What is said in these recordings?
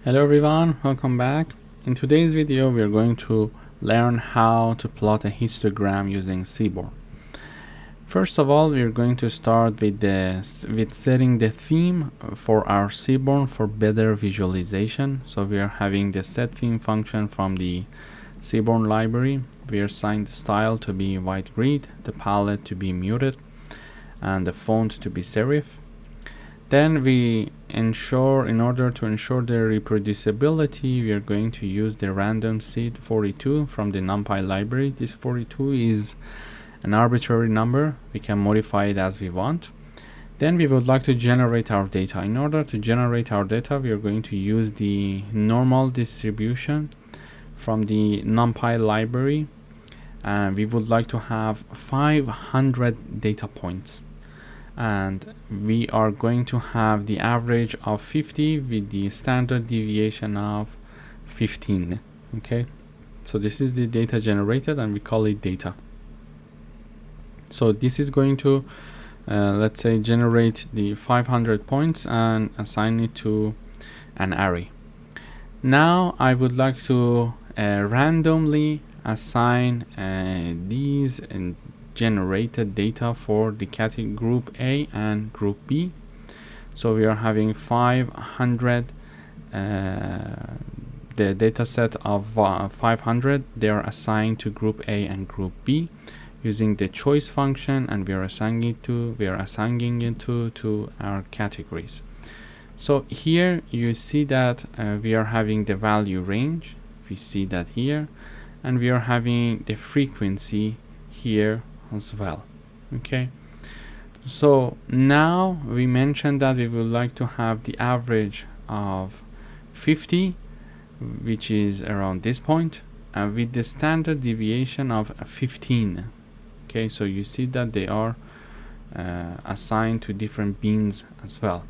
Hello everyone, welcome back. In today's video we are going to learn how to plot a histogram using Seaborn. First of all, we are going to start with setting the theme for our Seaborn for better visualization. So we are having the set theme function from the Seaborn library. We assign the style to be white grid, the palette to be muted, and the font to be serif. Then we ensure, in order to ensure the reproducibility, we are going to use the random seed 42 from the NumPy library. This 42 is an arbitrary number. We can modify it as we want. Then we would like to generate our data. In order to generate our data, we are going to use the normal distribution from the NumPy library. And we would like to have 500 data points. And we are going to have the average of 50 with the standard deviation of 15. Okay, so this is the data generated and we call it data. So this is going to let's say generate the 500 points and assign it to an array. Now I would like to randomly assign these and generated data for the category group A and group B. So we are having 500, the data set of 500, they are assigned to group A and group B using the choice function, and we are assigning it to our categories. So here you see that we are having the value range, we see that here, and we are having the frequency here as well. Okay, so now we mentioned that we would like to have the average of 50, which is around this point, with the standard deviation of 15. Okay, so you see that they are assigned to different bins as well.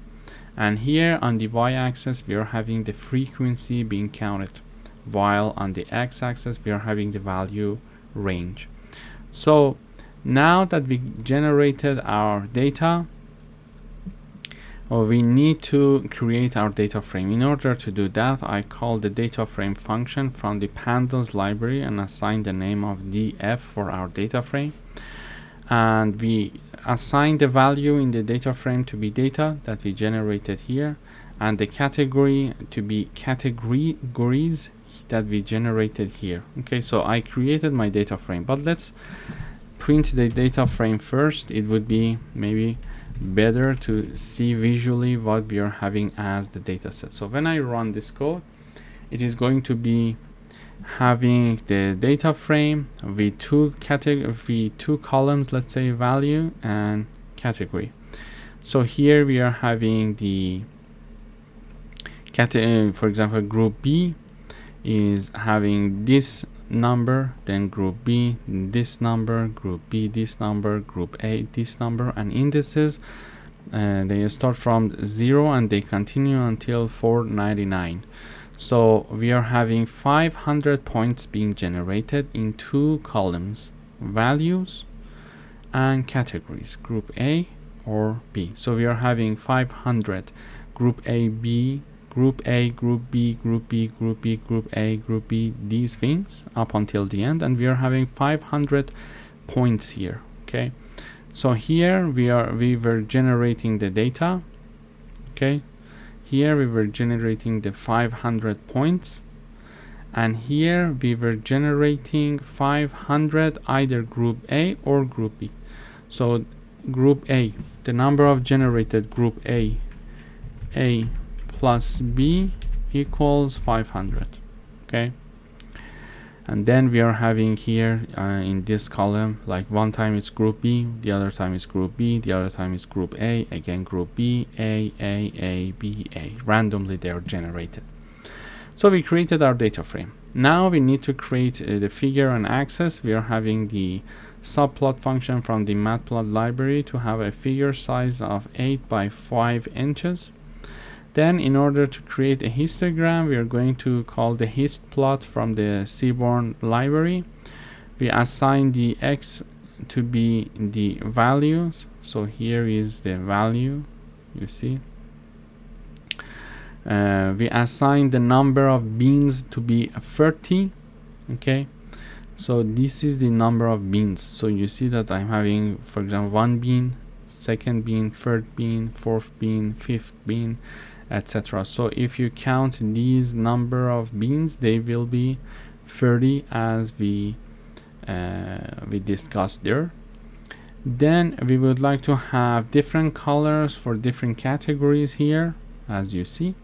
And here on the y-axis we are having the frequency being counted, while on the x-axis we are having the value range. So now that we generated our data, we need to create our data frame. In order to do that, I call the data frame function from the Pandas library and assign the name of df for our data frame. And we assign the value in the data frame to be data that we generated here, and the category to be categories that we generated here. Okay, so I created my data frame, but let's print the data frame first. It would be maybe better to see visually what we are having as the data set. So when I run this code, it is going to be having the data frame with two columns, let's say value and category. So here we are having the category, for example, group B is having this number, then group B this number, group B this number, group A this number, and indices they start from 0 and they continue until 499. So we are having 500 points being generated in two columns, values and categories, group A or B. So we are having 500 group A, B, group A, group B, group B, group B, group A, group B, these things up until the end, and we are having 500 points here. Okay, so here we were generating the data. Okay, here we were generating the 500 points, and here we were generating 500 either group A or group B. So group A, the number of generated group A plus B equals 500. Okay, and then we are having here in this column, like one time it's group B, the other time it's group B, the other time it's group A, again group B, A, B, A. Randomly they are generated. So we created our data frame. Now we need to create the figure and axis. We are having the subplot function from the Matplotlib library to have a figure size of 8 by 5 inches. Then in order to create a histogram, we are going to call the histplot from the Seaborn library. We assign the x to be the values. So here is the value, you see. we assign the number of beans to be 30. Okay, so this is the number of beans. So you see that I'm having, for example, 1 bean, second bean, third bean, fourth bean, fifth bean, etc. So if you count these number of beans, they will be 30 as we discussed there. Then we would like to have different colors for different categories here, as you see,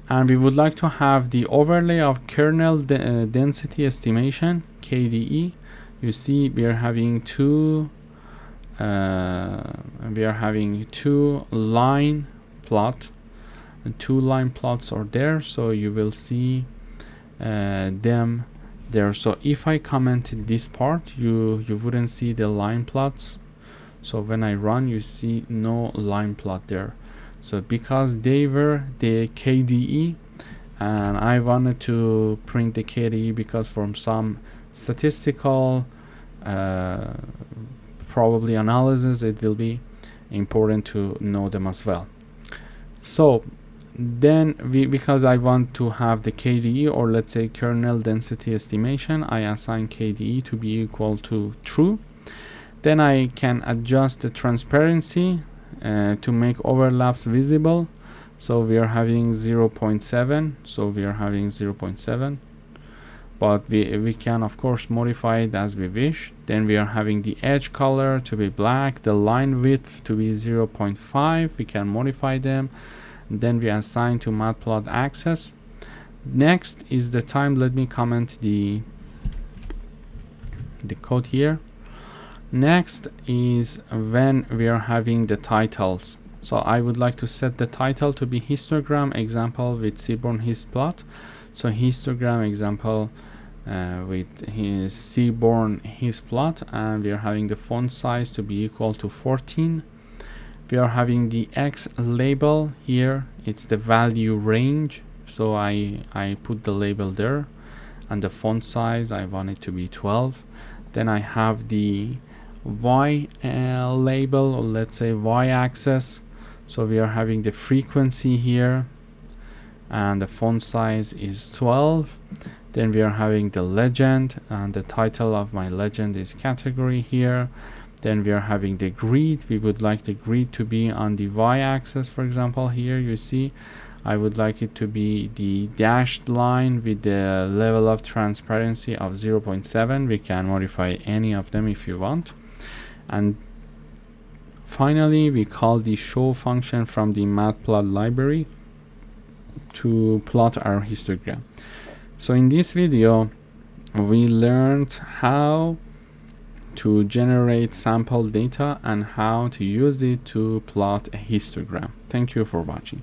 and we would like to have the overlay of kernel density estimation, KDE. You see we are having two line plots are there, so you will see them there. So if I commented this part, you wouldn't see the line plots. So when I run, you see no line plot there. So because they were the KDE, and I wanted to print the KDE because from some statistical probably analysis, it will be important to know them as well. So then because I want to have the KDE, or let's say kernel density estimation, I assign KDE to be equal to true. Then I can adjust the transparency to make overlaps visible. So we are having 0.7, so we are having 0.7, but we can of course modify it as we wish. Then we are having the edge color to be black, the line width to be 0.5, we can modify them. Then we assign to Matplotlib access. Next is the time. Let me comment the code here. Next is when we are having the titles. So I would like to set the title to be histogram example with Seaborn histplot. So histogram example with his Seaborn histplot, and we are having the font size to be equal to 14. We are having the X label here. It's the value range. So I put the label there, and the font size I want it to be 12. Then I have the Y label, or let's say Y axis. So we are having the frequency here, and the font size is 12. Then we are having the legend, and the title of my legend is category here. Then we are having the grid. We would like the grid to be on the Y axis. For example, here you see I would like it to be the dashed line with the level of transparency of 0.7. We can modify any of them if you want. And finally, we call the show function from the Matplotlib library to plot our histogram. So in this video, we learned how to generate sample data and how to use it to plot a histogram. Thank you for watching.